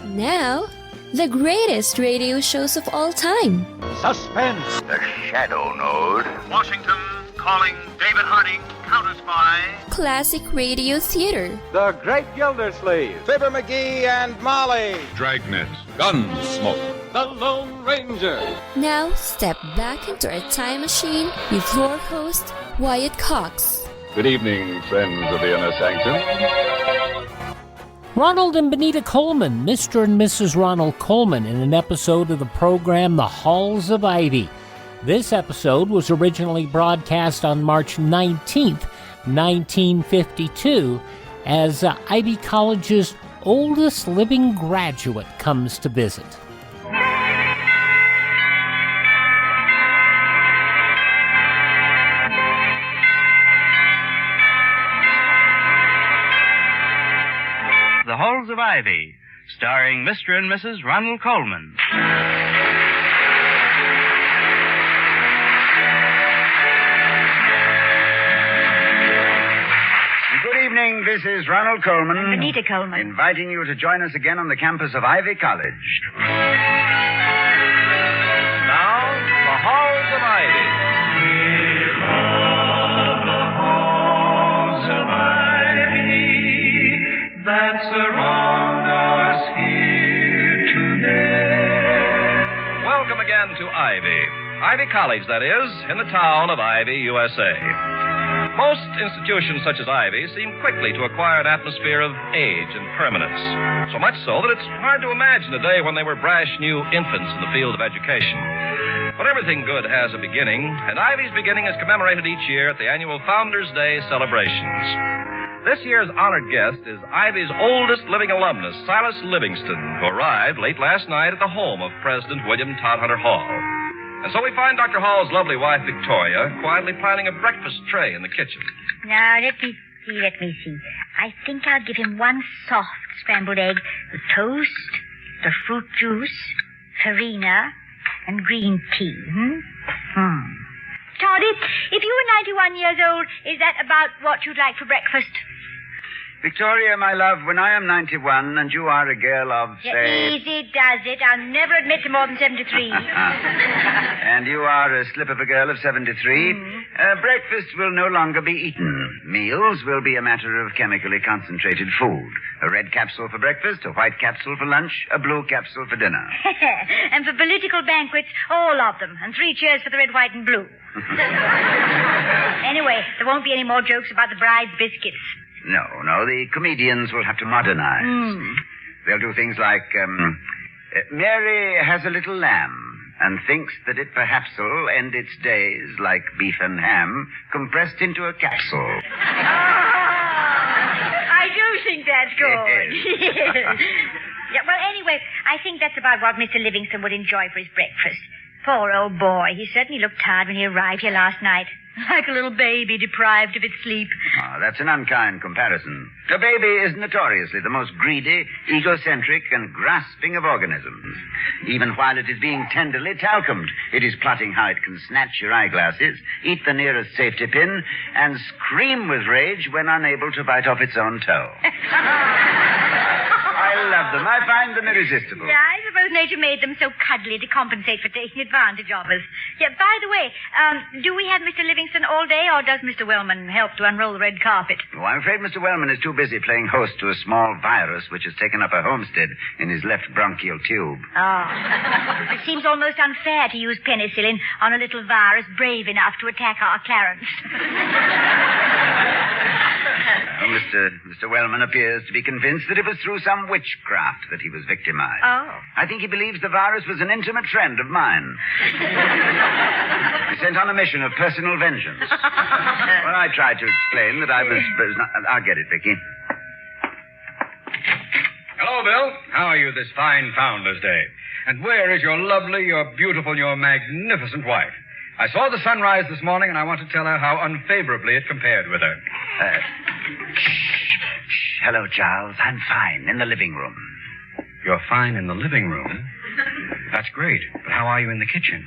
Now, the greatest radio shows of all time. Suspense. The Shadow Node. Washington calling David Harding, Counter Spy. Classic radio theater. The Great Gildersleeve. Fibber McGee and Molly. Dragnet. Gunsmoke. The Lone Ranger. Now, step back into a time machine with your host, Wyatt Cox. Good evening, friends of the Inner Sanctum. Ronald and Benita Coleman, Mr. and Mrs. Ronald Coleman, in an episode of the program The Halls of Ivy. This episode was originally broadcast on March 19th, 1952, as Ivy College's oldest living graduate comes to visit. The Halls of Ivy, starring Mr. and Mrs. Ronald Coleman. Good evening, this is Ronald Coleman. And Benita Coleman. Inviting you to join us again on the campus of Ivy College. Now, the Halls of Ivy. That surround us here today. Welcome again to Ivy. Ivy College, that is, in the town of Ivy, USA. Most institutions such as Ivy seem quickly to acquire an atmosphere of age and permanence. So much so that it's hard to imagine a day when they were brash new infants in the field of education. But everything good has a beginning, and Ivy's beginning is commemorated each year at the annual Founders' Day celebrations. This year's honored guest is Ivy's oldest living alumnus, Silas Livingston, who arrived late last night at the home of President William Todhunter Hall. And so we find Dr. Hall's lovely wife, Victoria, quietly planning a breakfast tray in the kitchen. Now, let me see. I think I'll give him one soft scrambled egg with toast, the fruit juice, farina, and green tea. Toddy, if you were 91 years old, is that about what you'd like for breakfast? Victoria, my love, when I am 91 and you are a girl of, say... Easy does it. I'll never admit to more than 73. And you are a slip of a girl of 73, breakfast will no longer be eaten. Meals will be a matter of chemically concentrated food. A red capsule for breakfast, a white capsule for lunch, a blue capsule for dinner. And for political banquets, all of them. And 3 cheers for the red, white, and blue. Anyway, there won't be any more jokes about the bride's biscuits. No, the comedians will have to modernize. They'll do things like, Mary has a little lamb and thinks that it perhaps will end its days like beef and ham compressed into a capsule. I do think that's good. Yeah, well, anyway, I think that's about what Mr. Livingston would enjoy for his breakfast. Poor old boy. He certainly looked tired when he arrived here last night. Like a little baby deprived of its sleep. Oh, that's an unkind comparison. A baby is notoriously the most greedy, egocentric, and grasping of organisms. Even while it is being tenderly talcumed, it is plotting how it can snatch your eyeglasses, eat the nearest safety pin, and scream with rage when unable to bite off its own toe. I love them. I find them irresistible. Yeah, I suppose nature made them so cuddly to compensate for taking advantage of us. Yeah, by the way, do we have Mr. Livingston all day, or does Mr. Wellman help to unroll the red carpet? Oh, I'm afraid Mr. Wellman is too busy playing host to a small virus which has taken up a homestead in his left bronchial tube. Oh. It seems almost unfair to use penicillin on a little virus brave enough to attack our Clarence. Mr. Wellman appears to be convinced that it was through some witchcraft that he was victimized. Oh. I think he believes the virus was an intimate friend of mine. He sent on a mission of personal vengeance. Well, I tried to explain that I was not... I'll get it, Vicky. Hello, Bill. How are you this fine Founders' Day? And where is your lovely, your beautiful, your magnificent wife? I saw the sunrise this morning, and I want to tell her how unfavorably it compared with her. Shh. Hello, Charles. I'm fine in the living room. You're fine in the living room? That's great. But how are you in the kitchen?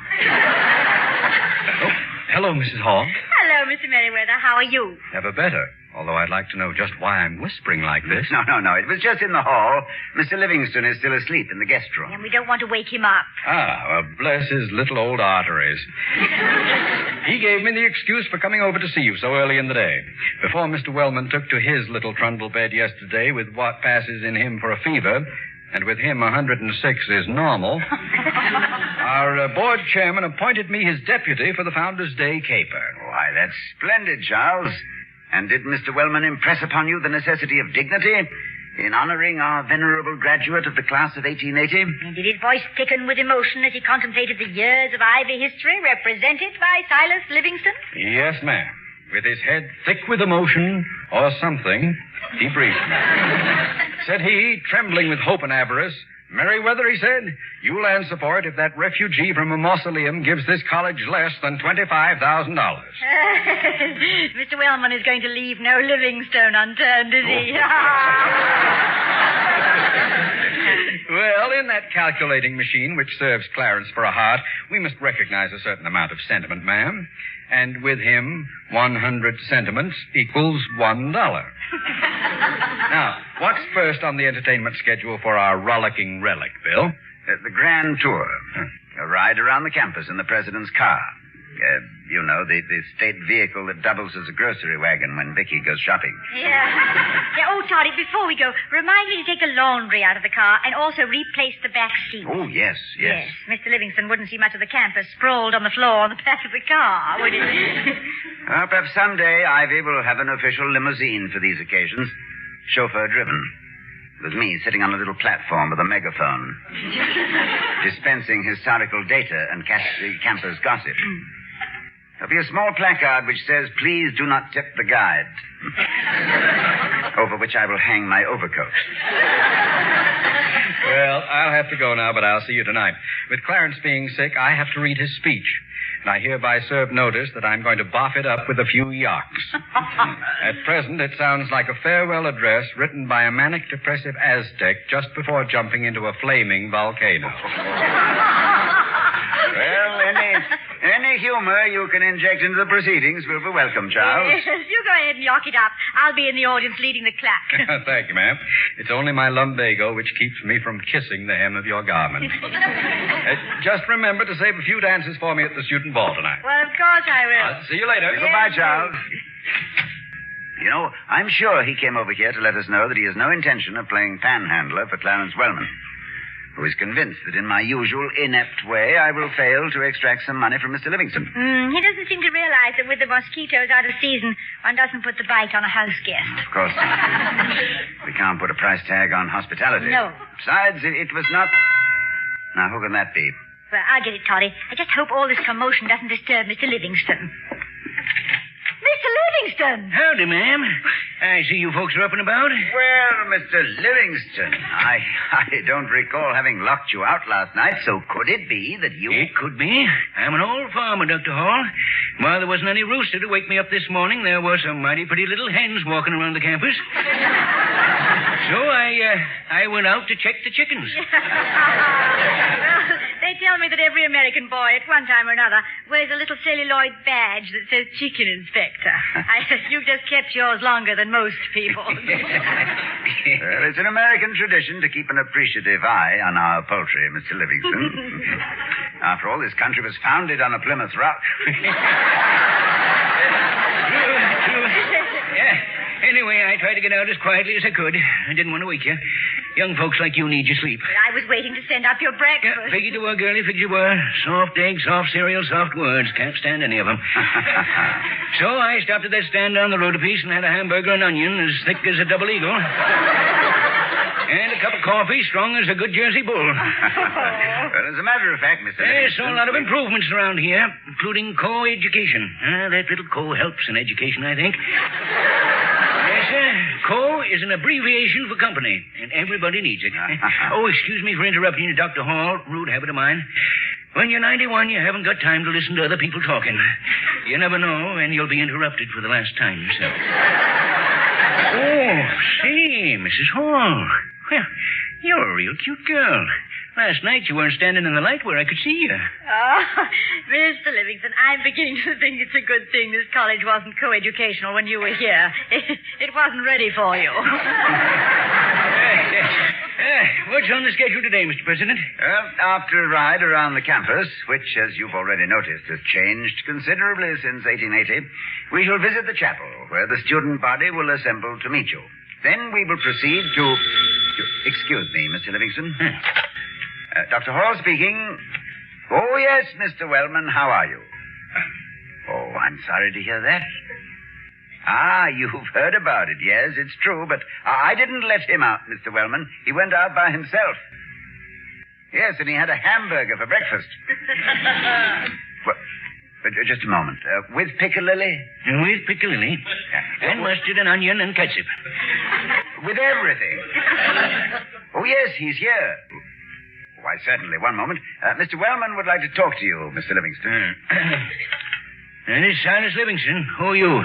Hello, Mrs. Hall. Hello, Mr. Merriweather. How are you? Never better. Although I'd like to know just why I'm whispering like this. No. It was just in the hall. Mr. Livingston is still asleep in the guest room. And we don't want to wake him up. Well, bless his little old arteries. He gave me the excuse for coming over to see you so early in the day. Before Mr. Wellman took to his little trundle bed yesterday with what passes in him for a fever, and with him 106 is normal, our board chairman appointed me his deputy for the Founders' Day caper. Why, that's splendid, Charles. And did Mr. Wellman impress upon you the necessity of dignity in honoring our venerable graduate of the class of 1880? And did his voice thicken with emotion as he contemplated the years of Ivy history represented by Silas Livingston? Yes, ma'am. With his head thick with emotion or something, he briefed me. Said he, trembling with hope and avarice, "Merriweather," he said, "you'll answer for it if that refugee from a mausoleum gives this college less than $25,000. Mr. Wellman is going to leave no Livingstone unturned, is he? Well, in that calculating machine which serves Clarence for a heart, we must recognize a certain amount of sentiment, ma'am. And with him, 100 sentiments equals $1. Now, what's first on the entertainment schedule for our rollicking relic, Bill? The grand tour. A ride around the campus in the president's car. You know, the state vehicle that doubles as a grocery wagon when Vicky goes shopping. Yeah. Oh, Toddy, before we go, remind me to take the laundry out of the car and also replace the back seat. Oh, yes. Mr. Livingston wouldn't see much of the campus sprawled on the floor on the back of the car, would he? Perhaps someday Ivy will have an official limousine for these occasions. Chauffeur-driven. With me sitting on a little platform with a megaphone. Dispensing historical data and campus gossip. There'll be a small placard which says, "Please do not tip the guide." Over which I will hang my overcoat. Well, I'll have to go now, but I'll see you tonight. With Clarence being sick, I have to read his speech. And I hereby serve notice that I'm going to boff it up with a few yaks. At present, it sounds like a farewell address written by a manic depressive Aztec just before jumping into a flaming volcano. Well, any humor you can inject into the proceedings will be welcome, Charles. Yes, you go ahead and yock it up. I'll be in the audience leading the clap. Thank you, ma'am. It's only my lumbago which keeps me from kissing the hem of your garment. Just remember to save a few dances for me at the student ball tonight. Well, of course I will. I'll see you later. Yes, Goodbye, Charles. You know, I'm sure he came over here to let us know that he has no intention of playing panhandler for Clarence Wellman, who is convinced that in my usual inept way I will fail to extract some money from Mr. Livingston. He doesn't seem to realize that with the mosquitoes out of season, one doesn't put the bite on a house guest. Of course not. We can't put a price tag on hospitality. No. Besides, it was not... Now, who can that be? Well, I'll get it, Toddy. I just hope all this commotion doesn't disturb Mr. Livingston. Mr. Livingston! Howdy, ma'am. I see you folks are up and about. Well, Mr. Livingston, I don't recall having locked you out last night, so could it be that you... It could be. I'm an old farmer, Dr. Hall. While there wasn't any rooster to wake me up this morning, there were some mighty pretty little hens walking around the campus. So I went out to check the chickens. Well, they tell me that every American boy at one time or another wears a little celluloid badge that says Chicken Inspector. You've just kept yours longer than most people. Well, it's an American tradition to keep an appreciative eye on our poultry, Mr. Livingston. After all, this country was founded on a Plymouth Rock. Yeah. Anyway, I tried to get out as quietly as I could. I didn't want to wake you. Young folks like you need your sleep. But I was waiting to send up your breakfast. Yeah, figured you were, girlie, figured you were. Soft eggs, soft cereal, soft words. Can't stand any of them. So I stopped at that stand down the road a piece and had a hamburger and onion as thick as a double eagle. And a cup of coffee strong as a good Jersey bull. Well, as a matter of fact, Mr. There's Livingston... a lot of improvements around here, including co-education. That little co helps in education, I think. Yes, sir. Co is an abbreviation for company, and everybody needs it. Oh, excuse me for interrupting you, Dr. Hall. Rude habit of mine. When you're 91, you haven't got time to listen to other people talking. You never know, and you'll be interrupted for the last time yourself. Oh, say, Mrs. Hall. Well, you're a real cute girl. Last night you weren't standing in the light where I could see you. Oh, Mr. Livingston, I'm beginning to think it's a good thing this college wasn't coeducational when you were here. It wasn't ready for you. What's on the schedule today, Mr. President? After a ride around the campus, which, as you've already noticed, has changed considerably since 1880, we shall visit the chapel, where the student body will assemble to meet you. Then we will proceed to... Excuse me, Mr. Livingston. Dr. Hall speaking. Oh, yes, Mr. Wellman, how are you? Oh, I'm sorry to hear that. Ah, you've heard about it. Yes, it's true, but I didn't let him out, Mr. Wellman. He went out by himself. Yes, and he had a hamburger for breakfast. Well, just a moment. With piccalilli? With piccalilli. And mustard and onion and ketchup. With everything. Oh, yes, he's here. Why, certainly. One moment. Mr. Wellman would like to talk to you, Mr. Livingston. And it's Silas Livingston. Who are you?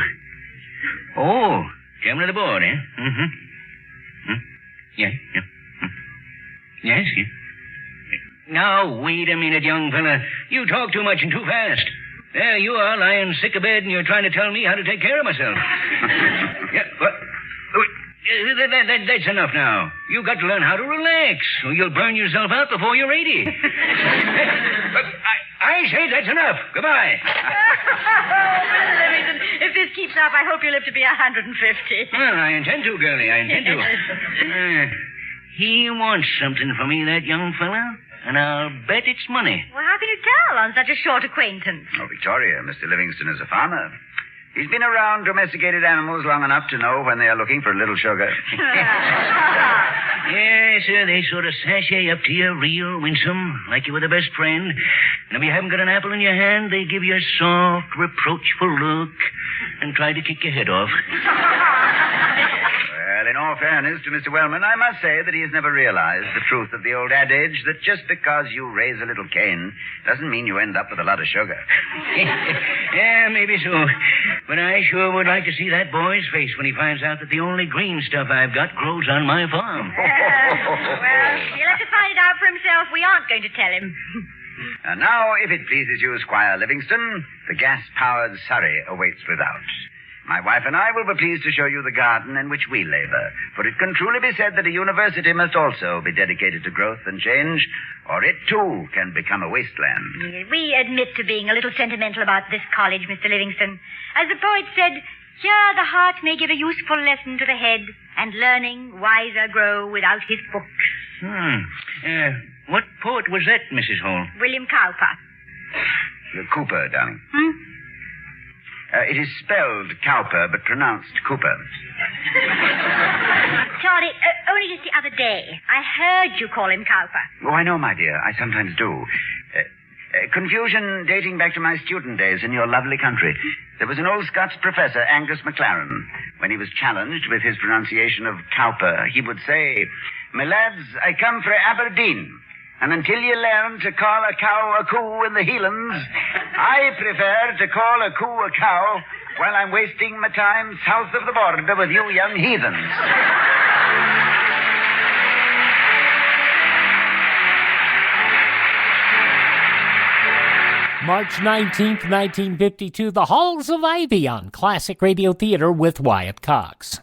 Oh, chairman of the board, eh? Mm-hmm. Yeah. Yes, yeah. Now, wait a minute, young fella. You talk too much and too fast. There you are, lying sick abed, and you're trying to tell me how to take care of myself. Yeah, what? That's enough now. You've got to learn how to relax, or you'll burn yourself out before you're 80. I say that's enough. Goodbye. Mr. Livingston, if this keeps up, I hope you live to be 150. Well, I intend to, girlie. I intend to. He wants something from me, that young fella, and I'll bet it's money. Well, how can you tell on such a short acquaintance? Oh, Victoria, Mr. Livingston is a farmer. He's been around domesticated animals long enough to know when they are looking for a little sugar. Yes, sir, they sort of sashay up to you real winsome, like you were the best friend. And if you haven't got an apple in your hand, they give you a soft, reproachful look and try to kick your head off. Well, in all fairness to Mr. Wellman, I must say that he has never realized the truth of the old adage that just because you raise a little cane doesn't mean you end up with a lot of sugar. Yeah, maybe so. But I sure would like to see that boy's face when he finds out that the only green stuff I've got grows on my farm. Well, he'll have to find it out for himself. We aren't going to tell him. And now, if it pleases you, Squire Livingston, the gas-powered surrey awaits without. My wife and I will be pleased to show you the garden in which we labor, for it can truly be said that a university must also be dedicated to growth and change, or it, too, can become a wasteland. We admit to being a little sentimental about this college, Mr. Livingston. As the poet said, here the heart may give a useful lesson to the head, and learning wiser grow without his books. What poet was that, Mrs. Hall? William Cowper. Cooper, darling. It is spelled Cowper, but pronounced Cooper. Charlie, only just the other day, I heard you call him Cowper. Oh, I know, my dear. I sometimes do. Confusion dating back to my student days in your lovely country. There was an old Scots professor, Angus MacLaren. When he was challenged with his pronunciation of Cowper, he would say, "My lads, I come fra Aberdeen. And until you learn to call a cow a coo in the Heelands, I prefer to call a coo a cow while I'm wasting my time south of the border with you young heathens." March 19th, 1952, The Halls of Ivy on Classic Radio Theater with Wyatt Cox.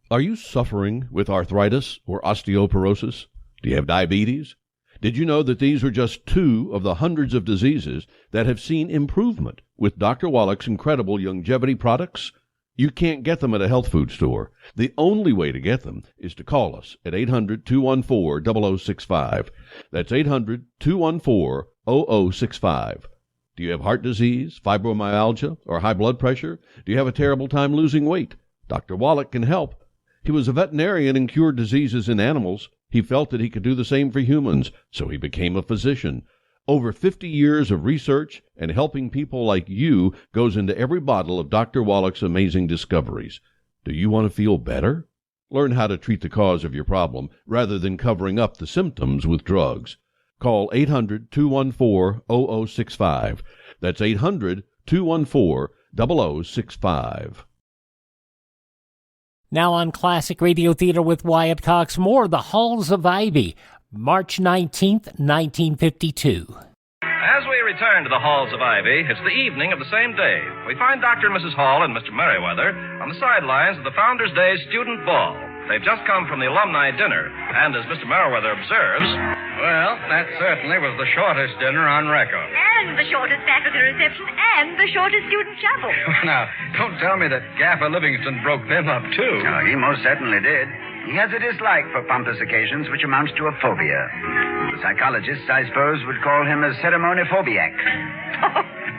Are you suffering with arthritis or osteoporosis? Do you have diabetes? Did you know that these are just two of the hundreds of diseases that have seen improvement with Dr. Wallach's incredible longevity products? You can't get them at a health food store. The only way to get them is to call us at 800-214-0065. That's 800-214-0065. Do you have heart disease, fibromyalgia, or high blood pressure? Do you have a terrible time losing weight? Dr. Wallach can help. He was a veterinarian and cured diseases in animals. He felt that he could do the same for humans, so he became a physician. Over 50 years of research and helping people like you goes into every bottle of Dr. Wallach's amazing discoveries. Do you want to feel better? Learn how to treat the cause of your problem rather than covering up the symptoms with drugs. Call 800-214-0065. That's 800-214-0065. Now on Classic Radio Theater with Wyatt Cox, more The Halls of Ivy. March 19th, 1952. As we return to the halls of Ivy, it's the evening of the same day. We find Dr. and Mrs. Hall and Mr. Merriweather on the sidelines of the Founders' Day Student Ball. They've just come from the alumni dinner, and as Mr. Merriweather observes... Well, that certainly was the shortest dinner on record. And the shortest faculty reception, and the shortest student chapel. Now, don't tell me that Gaffer Livingston broke them up, too. Oh, he most certainly did. He has a dislike for pompous occasions, which amounts to a phobia. The psychologists, I suppose, would call him a ceremony-phobiac.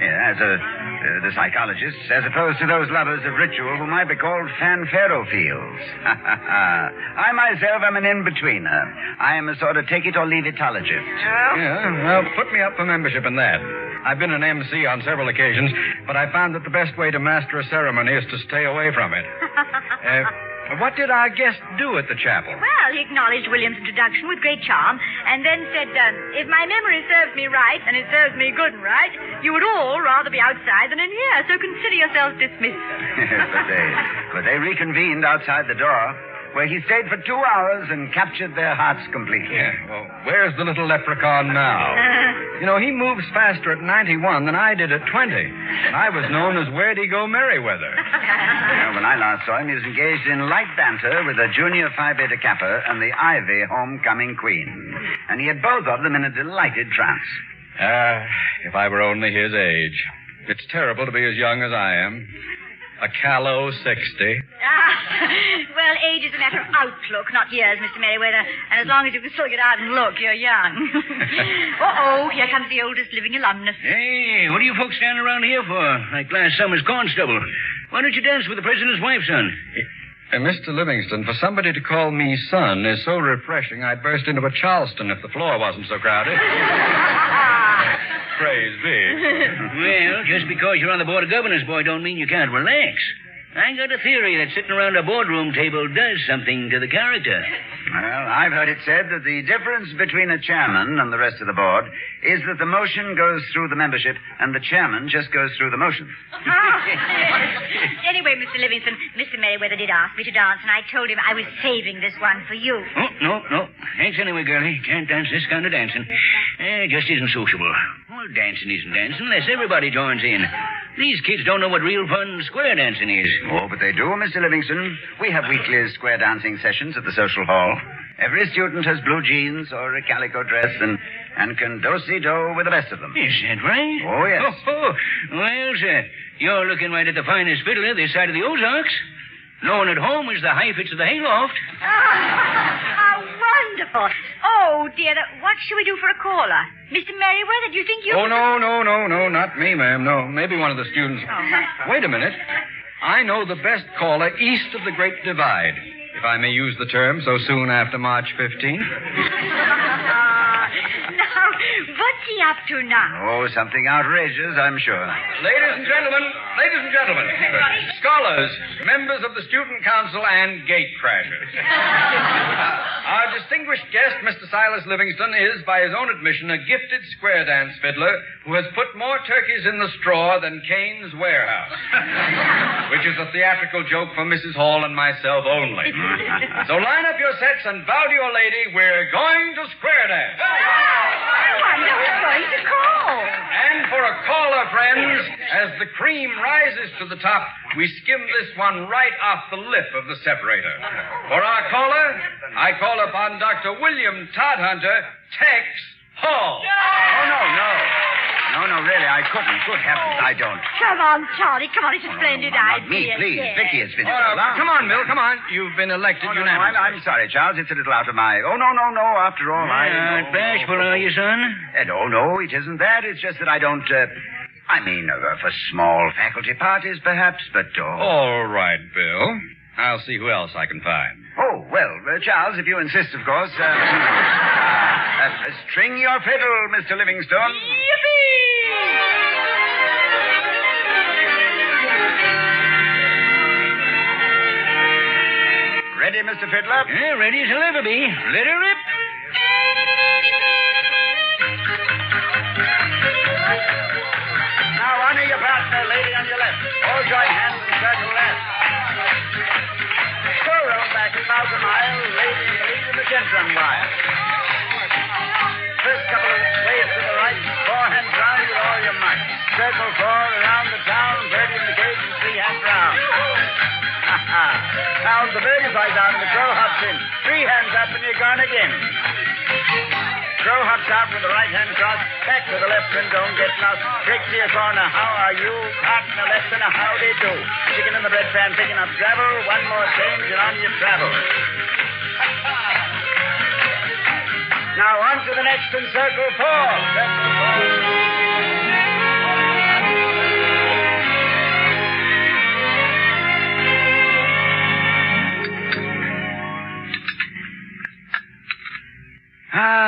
The psychologists, as opposed to those lovers of ritual who might be called fanfarophiles. I myself am an in-betweener. I am a sort of take-it-or-leave-itologist. Yeah, well, put me up for membership in that. I've been an MC on several occasions, but I found that the best way to master a ceremony is to stay away from it. What did our guest do at the chapel? Well, he acknowledged William's introduction with great charm, and then said, if my memory serves me right, and it serves me good and right, you would all rather be outside than in here, so consider yourselves dismissed. but they reconvened outside the door, where he stayed for 2 hours and captured their hearts completely. Yeah, well, where's the little leprechaun now? You know, he moves faster at 91 than I did at 20. And I was known as Where'd-he-go Merriweather. When I last saw him, he was engaged in light banter with the Junior Phi Beta Kappa and the Ivy homecoming queen. And he had both of them in a delighted trance. If I were only his age. It's terrible to be as young as I am. A callow 60. Well, age is a matter of outlook, not years, Mr. Merriweather. And as long as you can still get out and look, you're young. Uh-oh, here comes the oldest living alumnus. Hey, what are you folks standing around here for? Like last summer's corn stubble. Why don't you dance with the president's wife, son? Mr. Livingston, for somebody to call me son is so refreshing I'd burst into a Charleston if the floor wasn't so crowded. Praise be. Well, just because you're on the board of governors, boy, don't mean you can't relax. I got a theory that sitting around a boardroom table does something to the character. Well, I've heard it said that the difference between a chairman and the rest of the board is that the motion goes through the membership and the chairman just goes through the motion. Anyway, Mr. Livingston, Mr. Merriweather did ask me to dance, and I told him I was saving this one for you. Oh, no. Thanks anyway, girlie. Can't dance this kind of dancing. Just isn't sociable. Well, dancing isn't dancing unless everybody joins in. These kids don't know what real fun square dancing is. Oh, but they do, Mr. Livingston. We have weekly square dancing sessions at the social hall. Every student has blue jeans or a calico dress and can do-si-do with the best of them. Is that right? Oh, yes. Well, sir, you're looking right at the finest fiddler this side of the Ozarks. No one at home is the high-fits of the hayloft. How wonderful. Oh, dear, what shall we do for a caller? Mr. Merriweather, do you think you... Oh, no, not me, ma'am. No, maybe one of the students. Wait a minute. I know the best caller east of the Great Divide, if I may use the term so soon after March 15th. Now, what's he up to now? Oh, something outrageous, I'm sure. Ladies and gentlemen, scholars, members of the student council, and gate crashers. Our distinguished guest, Mr. Silas Livingston, is, by his own admission, a gifted square dance fiddler who has put more turkeys in the straw than Cain's warehouse, which is a theatrical joke for Mrs. Hall and myself only. So line up your sets and bow to your lady. We're going to square dance. I wonder who's going to call. And for a caller, friends, as the cream rises to the top, we skim this one right off the lip of the separator. For our caller, I call upon Dr. William Todhunter, Tex Hall. No, really, I couldn't. Good heavens, I don't. Come on, Charlie. Come on, it's a splaendid idea. Not me, please. Yes. Vicky has been so long. Come on, Bill, come on. You've been elected unanimously. I'm sorry, Charles. It's a little out of my... Oh, no. After all, Bashful, are you, son? No, it isn't that. It's just that I don't... for small faculty parties, perhaps, but... All right, Bill. I'll see who else I can find. Oh, well, Charles, if you insist, of course. String your fiddle, Mr. Livingstone. Yippee! Ready, Mr. Fiddler? Yeah, ready as I'll ever be. Let her rip. Now, honor your partner, lady on your left. All join hands and circle left. Go roll back about a mile, lady in the lead in the gentleman wire. Now the bird flies out and the crow hops in. 3 hands up and you're gone again. Crow hops out with the right hand crossed, back to the left and don't get lost. Break to your corner, how are you? Partner left and a howdy do. Chicken in the bread pan picking up gravel. One more change and on you travel. Now on to the next in circle 4.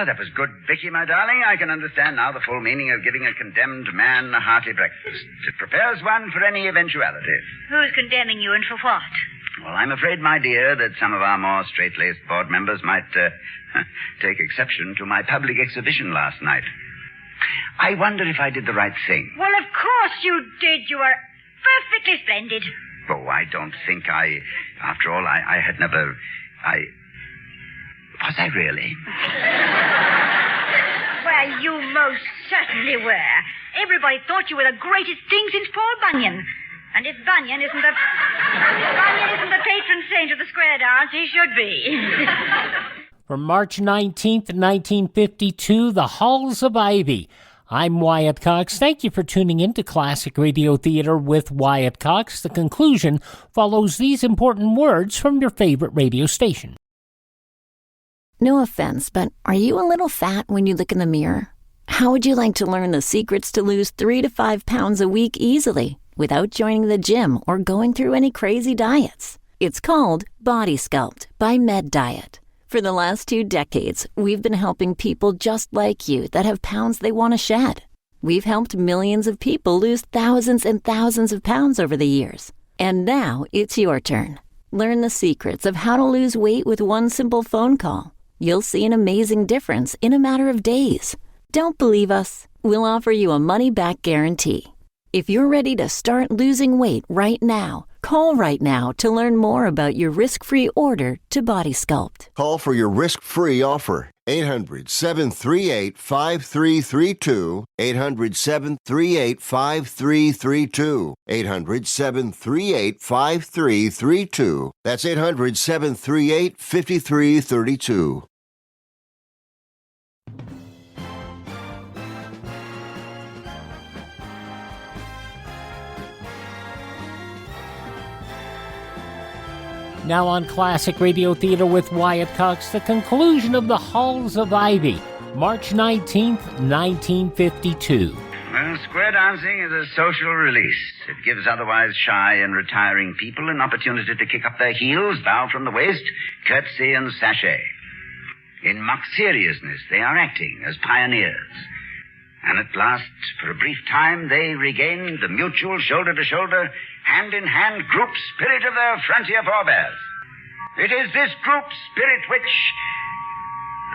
That was good, Vicky, my darling. I can understand now the full meaning of giving a condemned man a hearty breakfast. It prepares one for any eventuality. Who's condemning you and for what? Well, I'm afraid, my dear, that some of our more straight-laced board members might take exception to my public exhibition last night. I wonder if I did the right thing. Well, of course you did. You were perfectly splendid. Oh, I don't think after all, I had never... Was I really? Well, you most certainly were. Everybody thought you were the greatest thing since Paul Bunyan. And if Bunyan isn't the patron saint of the square dance, he should be. From March 19th, 1952, The Halls of Ivy. I'm Wyatt Cox. Thank you for tuning in to Classic Radio Theater with Wyatt Cox. The conclusion follows these important words from your favorite radio station. No offense, but are you a little fat when you look in the mirror? How would you like to learn the secrets to lose 3 to 5 pounds a week easily without joining the gym or going through any crazy diets? It's called Body Sculpt by Med Diet. For the last 2 decades, we've been helping people just like you that have pounds they want to shed. We've helped millions of people lose thousands and thousands of pounds over the years. And now it's your turn. Learn the secrets of how to lose weight with one simple phone call. You'll see an amazing difference in a matter of days. Don't believe us? We'll offer you a money-back guarantee. If you're ready to start losing weight right now, call right now to learn more about your risk-free order to Body Sculpt. Call for your risk-free offer. 800-738-5332. 800-738-5332. 800-738-5332. That's 800-738-5332. Now on Classic Radio Theater with Wyatt Cox, the conclusion of The Halls of Ivy, March 19th, 1952. Well, square dancing is a social release. It gives otherwise shy and retiring people an opportunity to kick up their heels, bow from the waist, curtsy and sashay. In mock seriousness, they are acting as pioneers. And at last, for a brief time, they regain the mutual shoulder-to-shoulder, hand-in-hand group spirit of their frontier forebears. It is this group spirit which...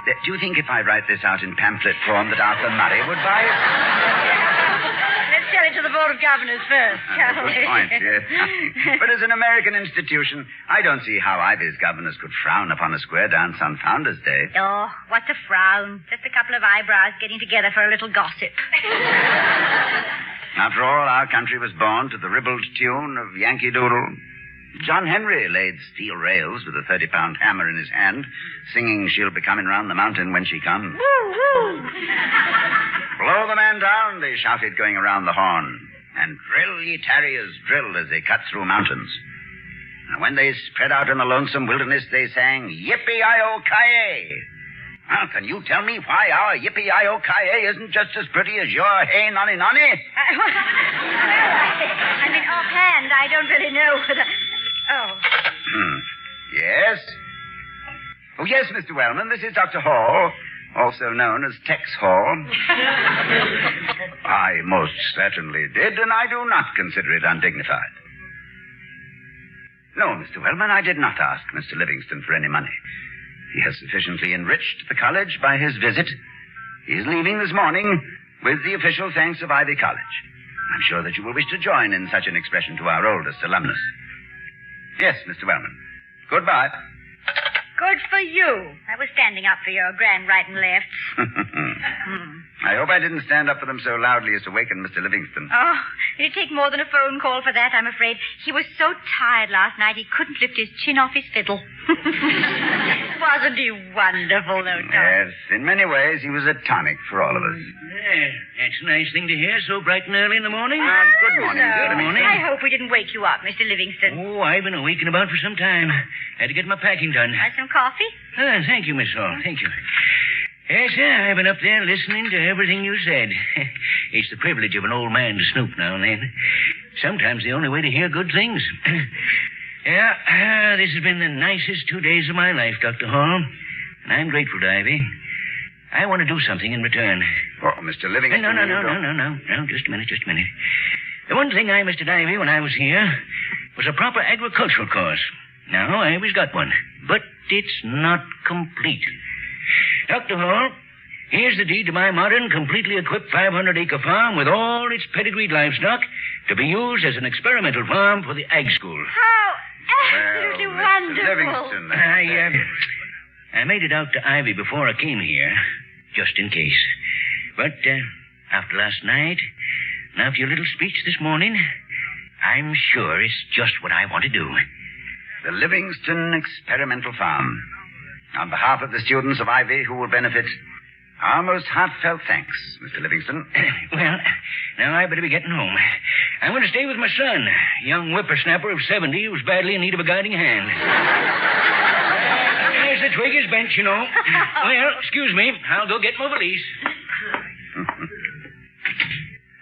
Do you think if I write this out in pamphlet form that Arthur Murray would buy it? Let's tell it to the Board of Governors first, shall we? Good point, yes. But as an American institution, I don't see how Ivy's governors could frown upon a square dance on Founders' Day. Oh, what's a frown? Just a couple of eyebrows getting together for a little gossip. After all, our country was born to the ribald tune of Yankee Doodle. John Henry laid steel rails with a 30-pound hammer in his hand, singing She'll Be Coming Round the Mountain When She Comes. Woo, woo. Blow the man down, they shouted, going around the horn. And drill, ye tarriers, drill, as they cut through mountains. And when they spread out in the lonesome wilderness, they sang, Yippee-I-O-Ki-Yay. Well, can you tell me why our Yippee-I-O-Ki-Yay isn't just as pretty as your Hey Nonny Nonny? I mean, offhand, I don't really know whether... Oh. Yes? Oh, yes, Mr. Wellman, this is Dr. Hall, also known as Tex Hall. I most certainly did, and I do not consider it undignified. No, Mr. Wellman, I did not ask Mr. Livingston for any money. He has sufficiently enriched the college by his visit. He is leaving this morning with the official thanks of Ivy College. I'm sure that you will wish to join in such an expression to our oldest alumnus. Yes, Mr. Wellman. Goodbye. Good for you. I was standing up for your grand right and left. I hope I didn't stand up for them so loudly as to waken Mr. Livingston. Oh, it'd take more than a phone call for that, I'm afraid. He was so tired last night he couldn't lift his chin off his fiddle. Wasn't he wonderful, though, Tom? Yes, in many ways he was a tonic for all of us. Yeah, that's a nice thing to hear so bright and early in the morning. Good morning. Good morning. I hope we didn't wake you up, Mr. Livingston. Oh, I've been awake and about for some time. Had to get my packing done. Some coffee? Thank you, Miss Hall. Thank you. Yes, sir, I've been up there listening to everything you said. It's the privilege of an old man to snoop now and then. Sometimes the only way to hear good things. This has been the nicest 2 days of my life, Dr. Hall. And I'm grateful to Ivy. I want to do something in return. Oh, Mr. Livingston. No, just a minute. The one thing I missed at Ivy when I was here was a proper agricultural course. Now, Ivy's got one, but it's not complete. Dr. Hall, here's the deed to my modern, completely equipped 500-acre farm with all its pedigreed livestock to be used as an experimental farm for the ag school. How absolutely wonderful. Livingston. I made it out to Ivy before I came here, just in case. But after last night, and after your little speech this morning, I'm sure it's just what I want to do. The Livingston Experimental Farm. On behalf of the students of Ivy who will benefit, our most heartfelt thanks, Mr. Livingston. Well, now I better be getting home. I'm going to stay with my son, a young whippersnapper of 70 who's badly in need of a guiding hand. There's the twig is bent, you know. Well, excuse me. I'll go get my valise.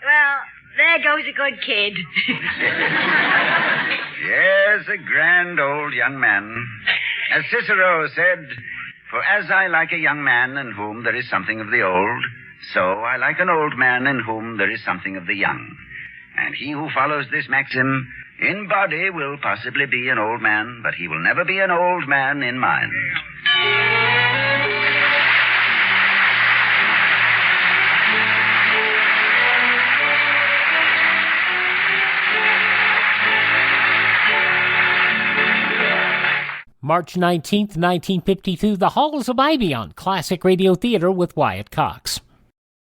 Well, there goes a good kid. Yes, a grand old young man. As Cicero said, for as I like a young man in whom there is something of the old, so I like an old man in whom there is something of the young. And he who follows this maxim in body will possibly be an old man, but he will never be an old man in mind. March 19th, 1952, The Halls of Ivy on Classic Radio Theater with Wyatt Cox.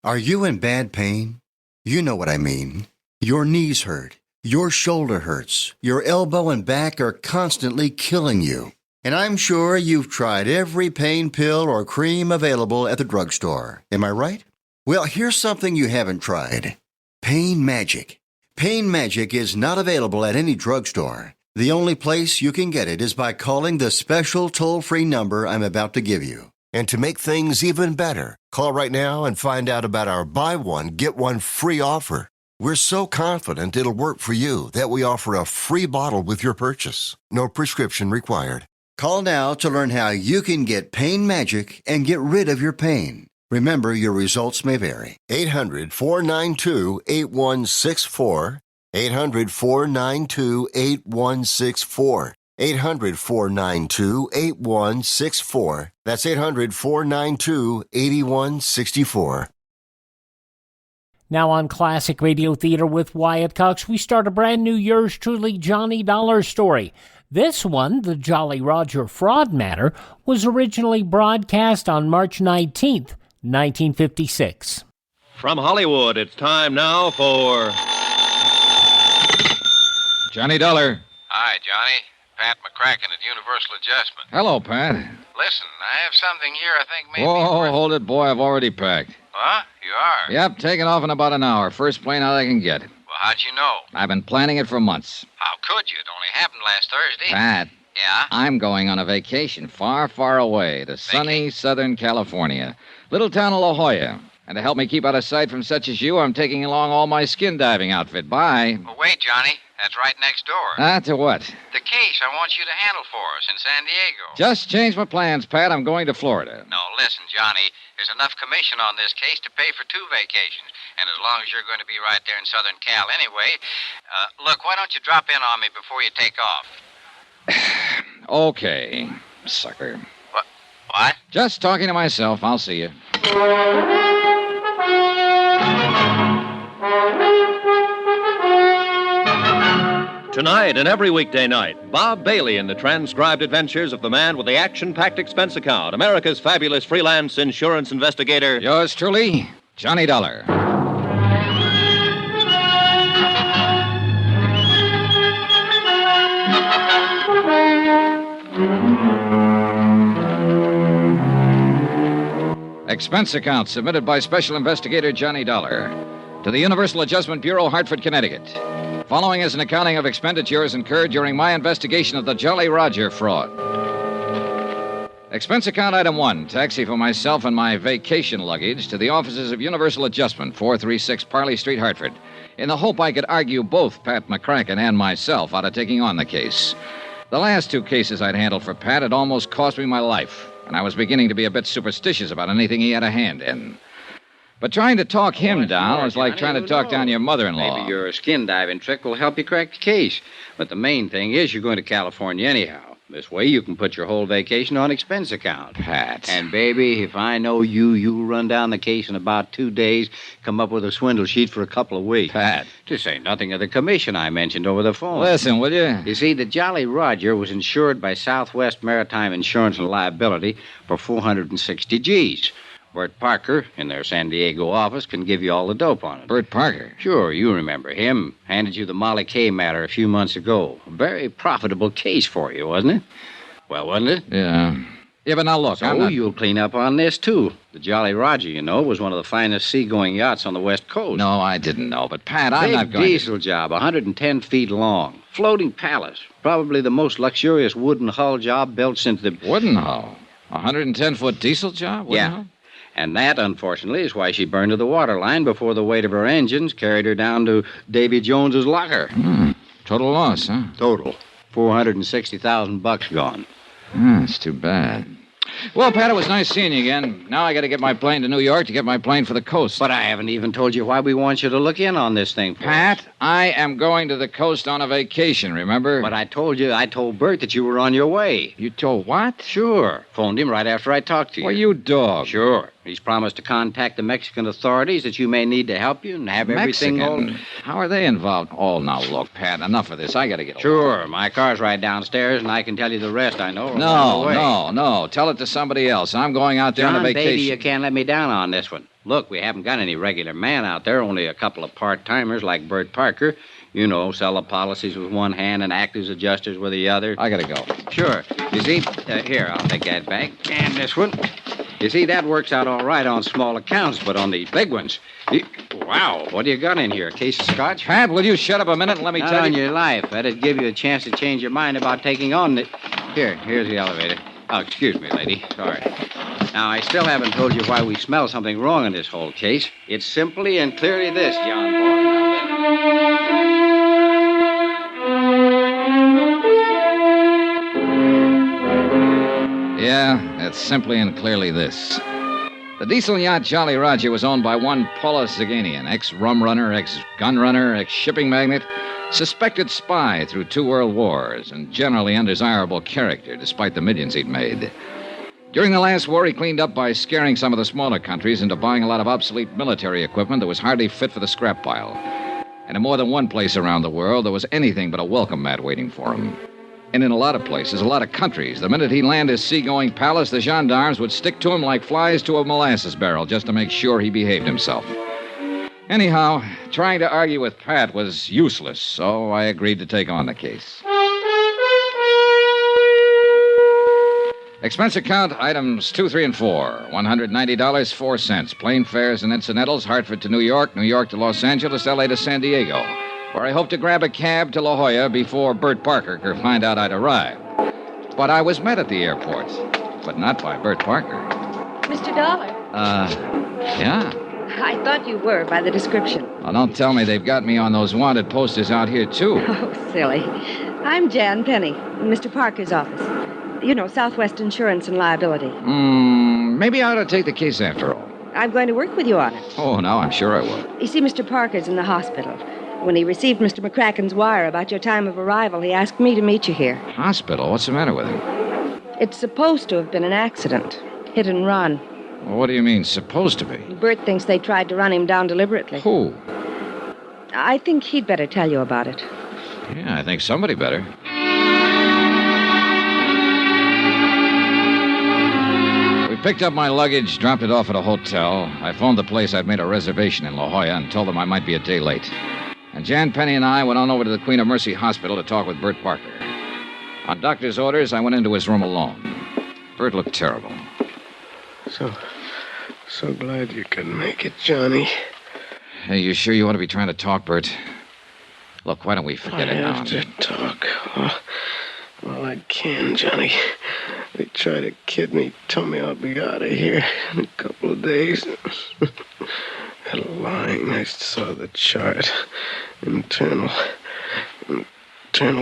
Are you in bad pain? You know what I mean. Your knees hurt. Your shoulder hurts. Your elbow and back are constantly killing you. And I'm sure you've tried every pain pill or cream available at the drugstore. Am I right? Well, here's something you haven't tried. Pain Magic. Pain Magic is not available at any drugstore. The only place you can get it is by calling the special toll-free number I'm about to give you. And to make things even better, call right now and find out about our buy one, get one free offer. We're so confident it'll work for you that we offer a free bottle with your purchase. No prescription required. Call now to learn how you can get Pain Magic and get rid of your pain. Remember, your results may vary. 800-492-8164. 800-492-8164. 800-492-8164. That's 800-492-8164. Now on Classic Radio Theater with Wyatt Cox, we start a brand new Yours Truly Johnny Dollar story. This one, The Jolly Roger Fraud Matter, was originally broadcast on March 19th, 1956. From Hollywood, it's time now for Johnny Dollar. Hi, Johnny. Pat McCracken at Universal Adjustment. Hello, Pat. Listen, I have something here I think maybe... Whoa, hold it, boy. I've already packed. Huh? You are? Yep, taking off in about an hour. First plane out I can get. Well, how'd you know? I've been planning it for months. How could you? It only happened last Thursday. Pat. Yeah? I'm going on a vacation far, far away to sunny Southern California. Little town of La Jolla. And to help me keep out of sight from such as you, I'm taking along all my skin diving outfit. Bye. Well, wait, Johnny. That's right next door. To what? The case I want you to handle for us in San Diego. Just changed my plans, Pat. I'm going to Florida. No, listen, Johnny. There's enough commission on this case to pay for 2 vacations. And as long as you're going to be right there in Southern Cal anyway, look, why don't you drop in on me before you take off? Okay, sucker. What? Just talking to myself. I'll see you. Tonight and every weekday night, Bob Bailey in the transcribed adventures of the man with the action-packed expense account, America's fabulous freelance insurance investigator. Yours truly, Johnny Dollar. Expense account submitted by Special Investigator Johnny Dollar to the Universal Adjustment Bureau, Hartford, Connecticut. Following is an accounting of expenditures incurred during my investigation of the Jolly Roger fraud. Expense account item 1, taxi for myself and my vacation luggage to the offices of Universal Adjustment, 436 Parley Street, Hartford, in the hope I could argue both Pat McCracken and myself out of taking on the case. The last 2 cases I'd handled for Pat had almost cost me my life, and I was beginning to be a bit superstitious about anything he had a hand in. But trying to talk him down was like trying to talk down your mother-in-law. Maybe your skin diving trick will help you crack the case. But the main thing is you're going to California anyhow. This way you can put your whole vacation on expense account. Pat. And, baby, if I know you'll run down the case in about 2 days, come up with a swindle sheet for a couple of weeks. Pat. To say nothing of the commission I mentioned over the phone. Listen, will you? You see, the Jolly Roger was insured by Southwest Maritime Insurance and Liability for 460 G's. Bert Parker, in their San Diego office, can give you all the dope on it. Bert Parker? Sure, you remember him. Handed you the Molly Kay matter a few months ago. A very profitable case for you, wasn't it? Well, wasn't it? Yeah. Yeah, but now look, So you'll clean up on this, too. The Jolly Roger, you know, was one of the finest seagoing yachts on the West Coast. No, I didn't know. But, Pat, I'm not going Big diesel job, 110 feet long. Floating palace. Probably the most luxurious wooden hull job built since the... Wooden hull? 110-foot diesel job? Wooden hull? And that, unfortunately, is why she burned to the waterline before the weight of her engines carried her down to Davy Jones's locker. Total loss, huh? Total. $460,000 gone. That's too bad. Well, Pat, it was nice seeing you again. Now I got to get my plane to New York to get my plane for the coast. But I haven't even told you why we want you to look in on this thing, Pat, I am going to the coast on a vacation, remember? But I told Bert that you were on your way. You told what? Sure. Phoned him right after I talked to you. Well, you dog. Sure. He's promised to contact the Mexican authorities that you may need to help you and have everything all... How are they involved? Oh, now, look, Pat, enough of this. I got to get Sure. My car's right downstairs, and I can tell you the rest, I know. No. Tell it to somebody else. I'm going out there on a vacation. Baby, you can't let me down on this one. Look, we haven't got any regular man out there, only a couple of part-timers like Bert Parker. You know, sell the policies with one hand and act as adjusters with the other. I got to go. Sure. You see, here, I'll take that back. And this one. You see, that works out all right on small accounts, but on the big ones... Wow, what do you got in here? A case of scotch? Pat, will you shut up a minute and let me Not tell you... on your life. That'd give you a chance to change your mind about taking on the... Here's the elevator. Oh, excuse me, lady. Sorry. Now, I still haven't told you why we smell something wrong in this whole case. It's simply and clearly this, John Boy. Yeah, it's simply and clearly this. The diesel yacht Jolly Roger was owned by one Paula Zaganian, ex-rum runner, ex-gun runner, ex-shipping magnate, suspected spy through 2 world wars, and generally undesirable character, despite the millions he'd made. During the last war, he cleaned up by scaring some of the smaller countries into buying a lot of obsolete military equipment that was hardly fit for the scrap pile. And in more than one place around the world, there was anything but a welcome mat waiting for him. And in a lot of places, a lot of countries, the minute he landed his seagoing palace, the gendarmes would stick to him like flies to a molasses barrel just to make sure he behaved himself. Anyhow, trying to argue with Pat was useless, so I agreed to take on the case. Expense account items 2, 3, and 4. $190, 4 cents. Plane fares and incidentals, Hartford to New York, New York to Los Angeles, L.A. to San Diego, where I hope to grab a cab to La Jolla before Bert Parker could find out I'd arrived. But I was met at the airport, but not by Bert Parker. Mr. Dollar. Yeah? I thought you were by the description. Well, don't tell me they've got me on those wanted posters out here, too. Oh, silly. I'm Jan Penny, in Mr. Parker's office. You know, Southwest Insurance and Liability. Maybe I ought to take the case after all. I'm going to work with you on it. Oh, no, I'm sure I will. You see, Mr. Parker's in the hospital. When he received Mr. McCracken's wire about your time of arrival, he asked me to meet you here. Hospital? What's the matter with him? It's supposed to have been an accident. Hit and run. Well, what do you mean, supposed to be? Bert thinks they tried to run him down deliberately. Who? I think he'd better tell you about it. Yeah, I think somebody better. We picked up my luggage, dropped it off at a hotel. I phoned the place I'd made a reservation in La Jolla and told them I might be a day late. And Jan Penny and I went on over to the Queen of Mercy Hospital to talk with Bert Parker. On doctor's orders, I went into his room alone. Bert looked terrible. So glad you could make it, Johnny. Hey, you sure you ought to be trying to talk, Bert? Look, why don't we forget it now? I have to talk. Well, I can, Johnny. They try to kid me, tell me I'll be out of here in a couple of days. Lying, I saw the chart. Internal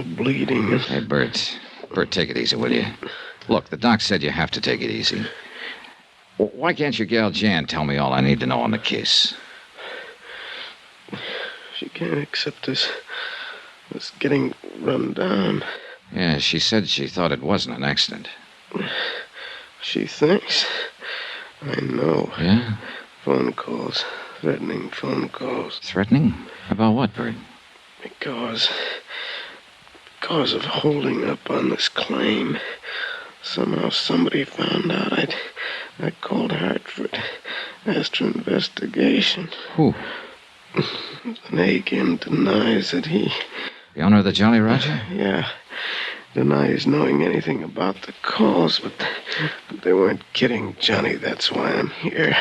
bleeding. Hey, Bert. Bert, take it easy, will you? Look, the doc said you have to take it easy. Why can't your gal Jan tell me all I need to know on the case? She can't accept this getting run down. Yeah, she said she thought it wasn't an accident. She thinks. I know. Yeah? Phone calls. Threatening phone calls. Threatening? About what, Bert? Because of holding up on this claim. Somehow somebody found out I called Hartford. Asked for investigation. Who? Nagin denies that he... The owner of the Jolly Roger? Yeah. Denies knowing anything about the calls, but they weren't kidding, Johnny. That's why I'm here.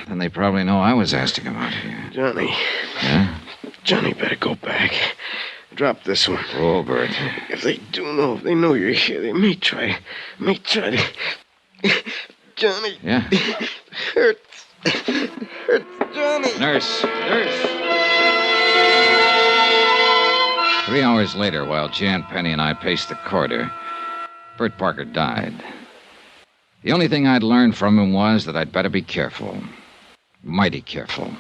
Then they probably know I was asked to come out here. Johnny. Yeah? Johnny, better go back. Drop this one. Oh, Bert. If they know you're here, they may try to... Johnny. Yeah? Hurts, Johnny. Nurse. 3 hours later, while Jan Penny and I paced the corridor, Bert Parker died. The only thing I'd learned from him was that I'd better be careful. Mighty careful.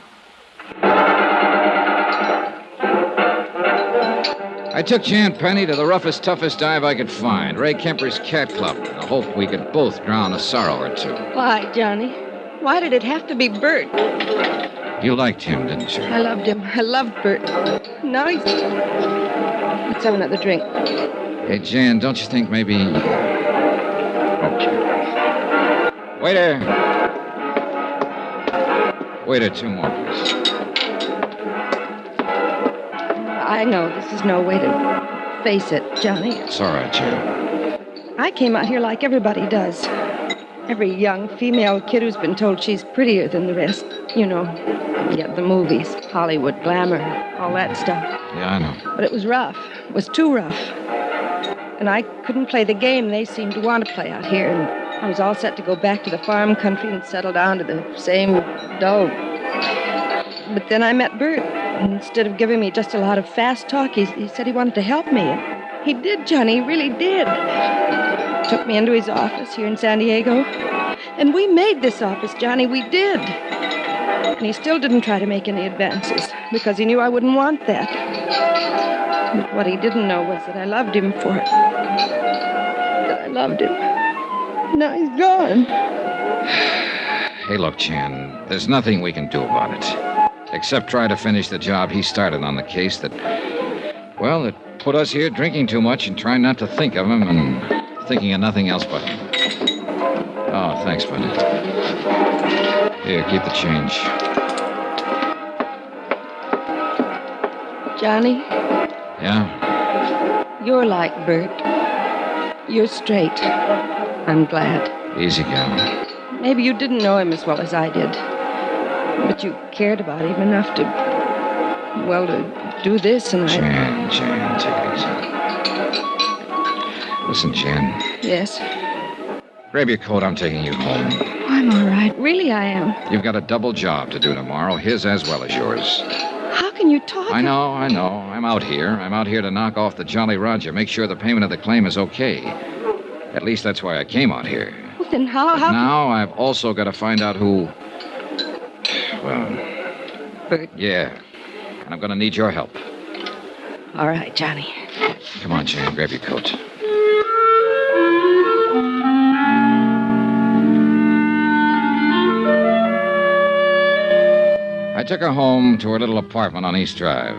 I took Jan Penny to the roughest, toughest dive I could find, Ray Kemper's Cat Club, in the hope we could both drown a sorrow or two. Why, Johnny? Why did it have to be Bert? You liked him, didn't you? I loved him. I loved Bert. Now he's... Let's have another drink. Hey, Jan, don't you think maybe... Okay. Waiter! Waiter, 2 more, please. I know this is no way to face it, Johnny. It's all right, Jan. I came out here like everybody does. Every young female kid who's been told she's prettier than the rest. You know, yeah, the movies, Hollywood, glamour, all that stuff. Yeah, I know. But it was rough. It was too rough. And I couldn't play the game they seemed to want to play out here. And I was all set to go back to the farm country and settle down to the same dull. But then I met Bert. And instead of giving me just a lot of fast talk, he said he wanted to help me. And he did, Johnny. He really did. Took me into his office here in San Diego. And we made this office, Johnny. We did. And he still didn't try to make any advances because he knew I wouldn't want that. But what he didn't know was that I loved him for it. That I loved him. Now he's gone. Hey, look, Jan, there's nothing we can do about it. Except try to finish the job he started on the case that put us here drinking too much and trying not to think of him and thinking of nothing else but him. Oh, thanks, buddy. Here, keep the change. Johnny? Yeah? You're like Bert. You're straight. I'm glad. Easy, gal. Maybe you didn't know him as well as I did. But you cared about him enough to do this, and Jan, take it easy. Listen, Jan. Yes? Grab your coat, I'm taking you home. I'm all right. Really, I am. You've got a double job to do tomorrow, his as well as yours. How can you talk? I know. I'm out here. I'm out here to knock off the Jolly Roger, make sure the payment of the claim is okay. At least that's why I came out here. Well, then how... Now I've also got to find out who... Bert. Yeah. And I'm going to need your help. All right, Johnny. Come on, Jan, grab your coat. I took her home to her little apartment on East Drive.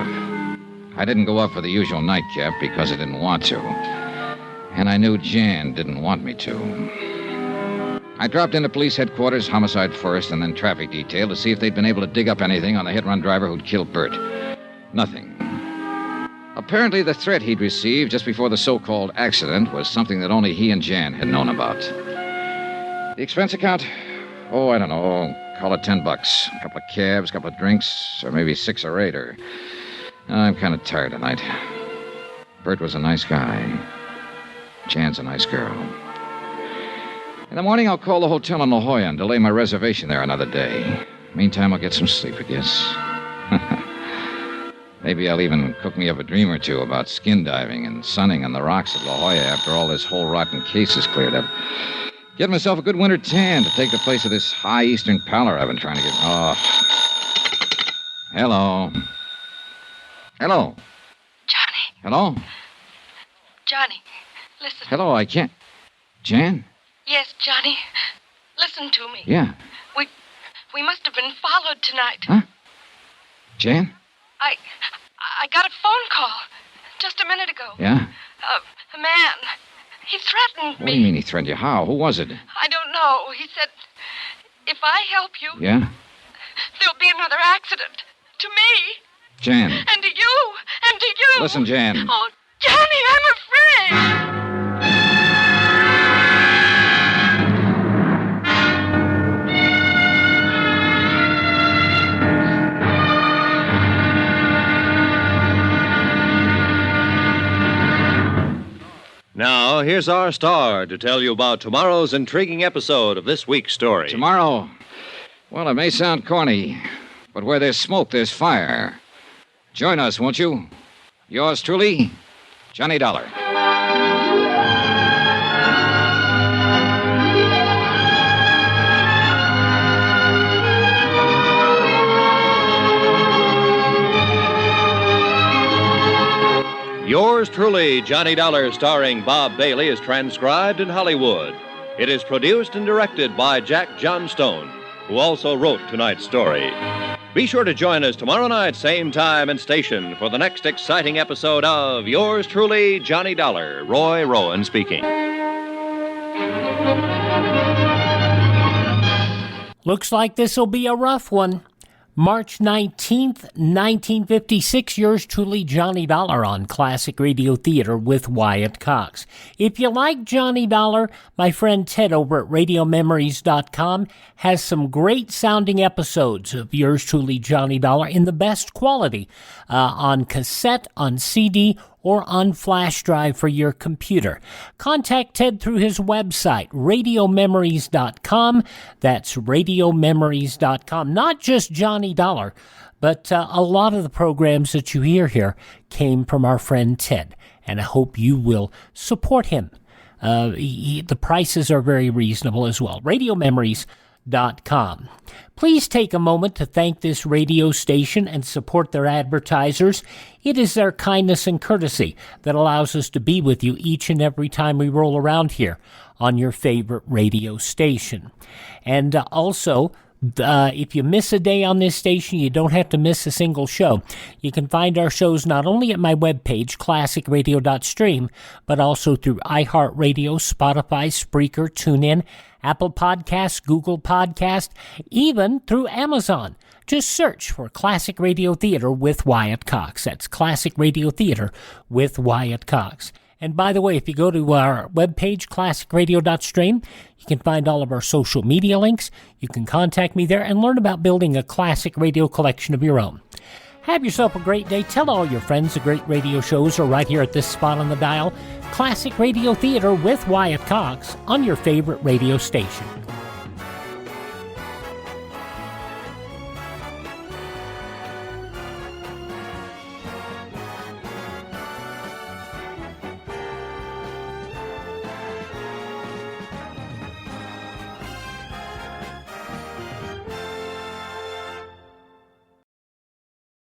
I didn't go up for the usual nightcap because I didn't want to. And I knew Jan didn't want me to. I dropped into police headquarters, homicide first, and then traffic detail to see if they'd been able to dig up anything on the hit-run driver who'd killed Bert. Nothing. Apparently, the threat he'd received just before the so-called accident was something that only he and Jan had known about. The expense account? Oh, I don't know. Call it $10. A couple of cabs, a couple of drinks, or maybe 6 or 8, or... I'm kind of tired tonight. Bert was a nice guy. Jan's a nice girl. In the morning, I'll call the hotel in La Jolla and delay my reservation there another day. Meantime, I'll get some sleep, I guess. Maybe I'll even cook me up a dream or two about skin diving and sunning on the rocks at La Jolla after all this whole rotten case is cleared up. Get myself a good winter tan to take the place of this high eastern pallor I've been trying to get. Oh. Hello. Hello. Johnny. Hello? Johnny, listen. Hello, I can't... Jan? Yes, Johnny. Listen to me. Yeah. We must have been followed tonight. Huh? Jan? I got a phone call just a minute ago. Yeah? A man. He threatened me. What do you mean he threatened you? How? Who was it? I don't know. He said, if I help you, Yeah? there'll be another accident. To me. Jan. And to you. And to you. Listen, Jan. Oh, Johnny, I'm afraid. Now, here's our star to tell you about tomorrow's intriguing episode of this week's story. Tomorrow? Well, it may sound corny, but where there's smoke, there's fire. Join us, won't you? Yours truly, Johnny Dollar. Yours truly, Johnny Dollar, starring Bob Bailey, is transcribed in Hollywood. It is produced and directed by Jack Johnstone, who also wrote tonight's story. Be sure to join us tomorrow night, same time and station, for the next exciting episode of Yours truly, Johnny Dollar. Roy Rowan speaking. Looks like this'll be a rough one. March 19th, 1956, yours truly, Johnny Dollar on Classic Radio Theater with Wyatt Cox. If you like Johnny Dollar, my friend Ted over at RadioMemories.com has some great sounding episodes of yours truly, Johnny Dollar in the best quality on cassette, on CD, or on flash drive for your computer. Contact Ted through his website, RadioMemories.com. That's RadioMemories.com. Not just Johnny Dollar, but a lot of the programs that you hear here came from our friend Ted, and I hope you will support him. The prices are very reasonable as well. RadioMemories.com. Please take a moment to thank this radio station and support their advertisers. It is their kindness and courtesy that allows us to be with you each and every time we roll around here on your favorite radio station. And also, if you miss a day on this station, you don't have to miss a single show. You can find our shows not only at my webpage, classicradio.stream, but also through iHeartRadio, Spotify, Spreaker, TuneIn, Apple Podcasts, Google Podcast, even through Amazon. Just search for Classic Radio Theater with Wyatt Cox. That's Classic Radio Theater with Wyatt Cox. And by the way, if you go to our webpage, classicradio.stream, you can find all of our social media links. You can contact me there and learn about building a classic radio collection of your own. Have yourself a great day. Tell all your friends the great radio shows are right here at this spot on the dial. Classic Radio Theater with Wyatt Cox on your favorite radio station.